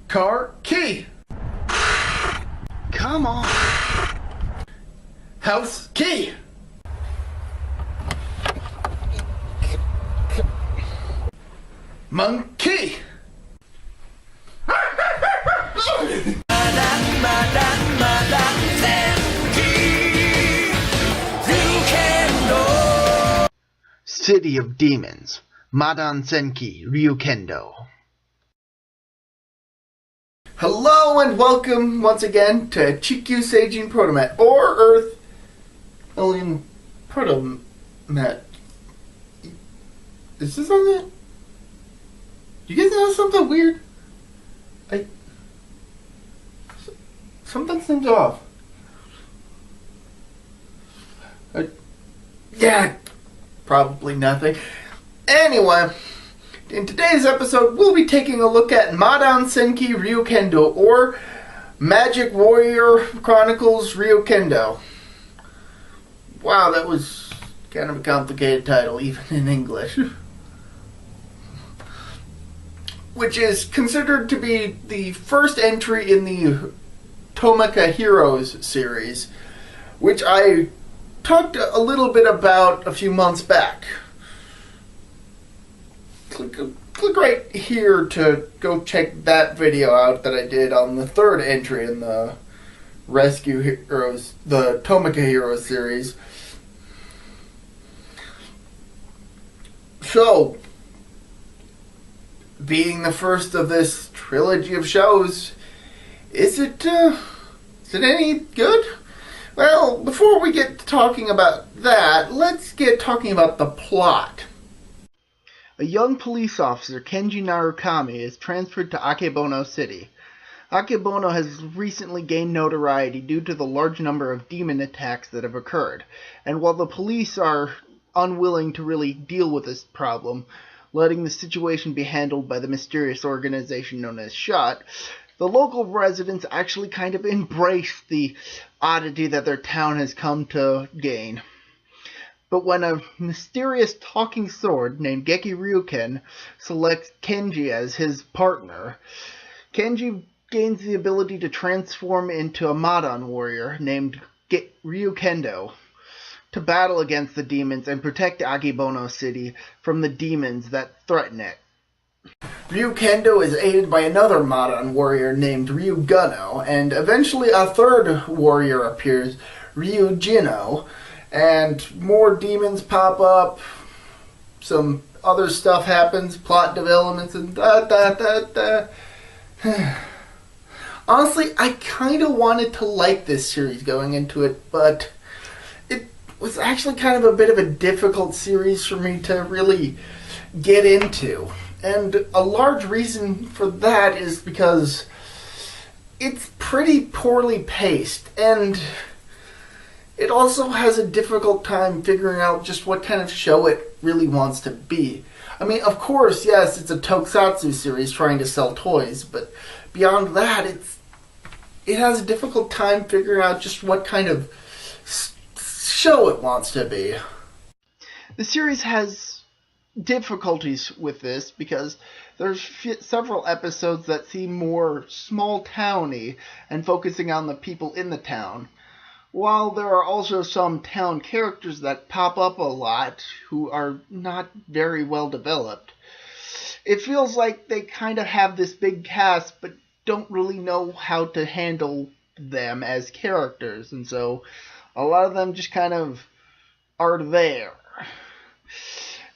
Car key. Come on. House key. Monkey. Madan Senki RyuKenDo. City of Demons. Madan Senki RyuKenDo. Hello and welcome once again to Chikyu Seijin ProtoMet, or Earth Alien ProtoMet. Is this something? You guys know something weird? Something seems off. Yeah, probably nothing. Anyway, in today's episode, we'll be taking a look at Madan Senki RyuKenDo, or Magic Warrior Chronicles RyuKenDo. Wow, that was kind of a complicated title, even in English. Which is considered to be the first entry in the Tomika Heroes series, which I talked a little bit about a few months back. Click right here to go check that video out that I did on the third entry in the Rescue Heroes, the Tomika Heroes series. So, being the first of this trilogy of shows, is it any good? Well, before we get to talking about that, let's get talking about the plot. A young police officer, Kenji Narukami, is transferred to Akebono City. Akebono has recently gained notoriety due to the large number of demon attacks that have occurred, and while the police are unwilling to really deal with this problem, letting the situation be handled by the mysterious organization known as SHOT, the local residents actually kind of embrace the oddity that their town has come to gain. But when a mysterious talking sword named Geki Ryuken selects Kenji as his partner, Kenji gains the ability to transform into a Madan warrior named RyuKenDo to battle against the demons and protect Akebono City from the demons that threaten it. RyuKenDo is aided by another Madan warrior named Ryuguno, and eventually a third warrior appears, Ryujino, and more demons pop up, some other stuff happens, plot developments, and Honestly, I kind of wanted to like this series going into it, but it was actually kind of a bit of a difficult series for me to really get into. And a large reason for that is because it's pretty poorly paced, and it also has a difficult time figuring out just what kind of show it really wants to be. I mean, of course, yes, it's a tokusatsu series trying to sell toys, but beyond that, it has a difficult time figuring out just what kind of show it wants to be. The series has difficulties with this because there's several episodes that seem more small-towny and focusing on the people in the town, while there are also some town characters that pop up a lot who are not very well developed. It feels like they kind of have this big cast but don't really know how to handle them as characters, and so a lot of them just kind of are there.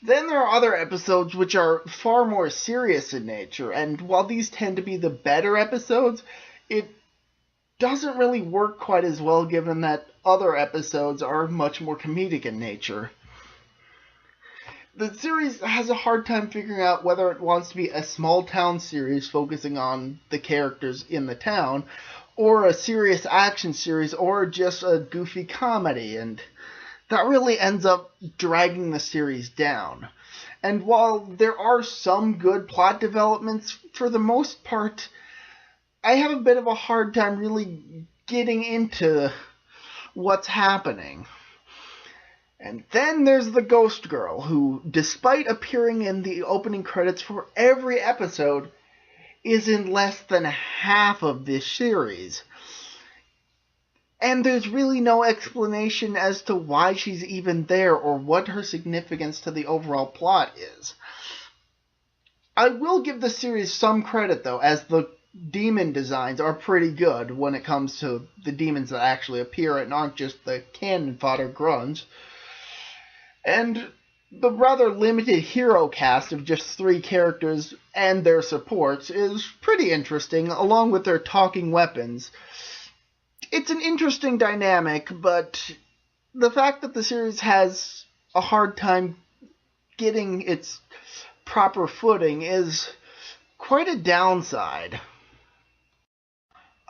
Then there are other episodes which are far more serious in nature, and while these tend to be the better episodes, it doesn't really work quite as well given that other episodes are much more comedic in nature. The series has a hard time figuring out whether it wants to be a small town series focusing on the characters in the town, or a serious action series, or just a goofy comedy, and that really ends up dragging the series down. And while there are some good plot developments, for the most part, I have a bit of a hard time really getting into what's happening. And then there's the Ghost Girl, who, despite appearing in the opening credits for every episode, is in less than half of this series. And there's really no explanation as to why she's even there or what her significance to the overall plot is. I will give the series some credit, though, as the demon designs are pretty good when it comes to the demons that actually appear and aren't just the cannon fodder grunts. And the rather limited hero cast of just 3 characters and their supports is pretty interesting, along with their talking weapons. It's an interesting dynamic, but the fact that the series has a hard time getting its proper footing is quite a downside.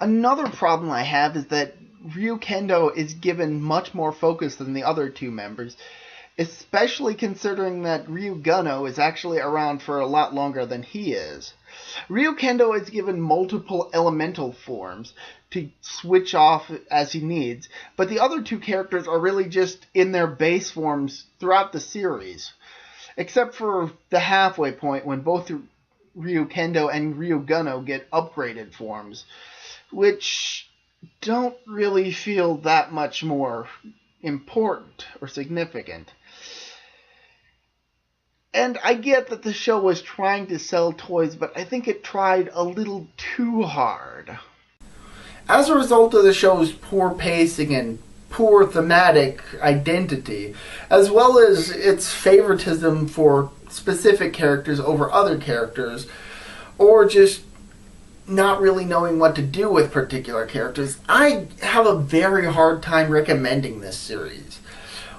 Another problem I have is that RyuKenDo is given much more focus than the other 2 members, especially considering that RyuGunno is actually around for a lot longer than he is. RyuKenDo is given multiple elemental forms to switch off as he needs, but the other 2 characters are really just in their base forms throughout the series, except for the halfway point when both RyuKenDo and RyuGunno get upgraded forms, which don't really feel that much more important or significant. And I get that the show was trying to sell toys, but I think it tried a little too hard. As a result of the show's poor pacing and poor thematic identity, as well as its favoritism for specific characters over other characters, or just not really knowing what to do with particular characters, I have a very hard time recommending this series.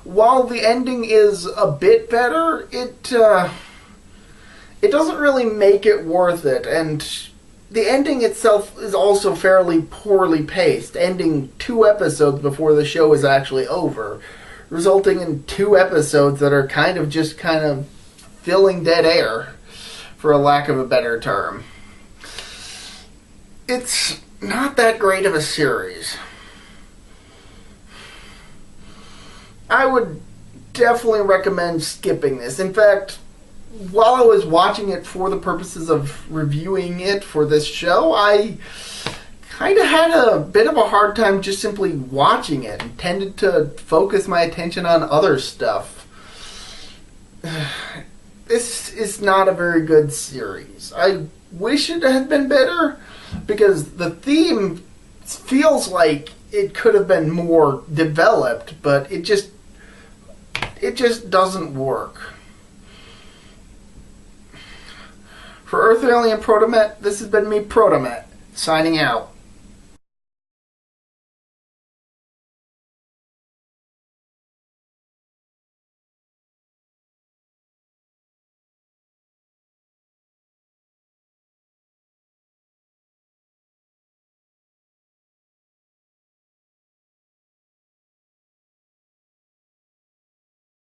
While the ending is a bit better, it doesn't really make it worth it, and the ending itself is also fairly poorly paced, ending 2 episodes before the show is actually over, resulting in 2 episodes that are kind of filling dead air, for a lack of a better term. It's not that great of a series. I would definitely recommend skipping this. In fact, while I was watching it for the purposes of reviewing it for this show, I kind of had a bit of a hard time just simply watching it and tended to focus my attention on other stuff. This is not a very good series. I wish it had been better, because the theme feels like it could have been more developed, but it just doesn't work. For Earth Alien ProtoMet, this has been me, ProtoMet, signing out.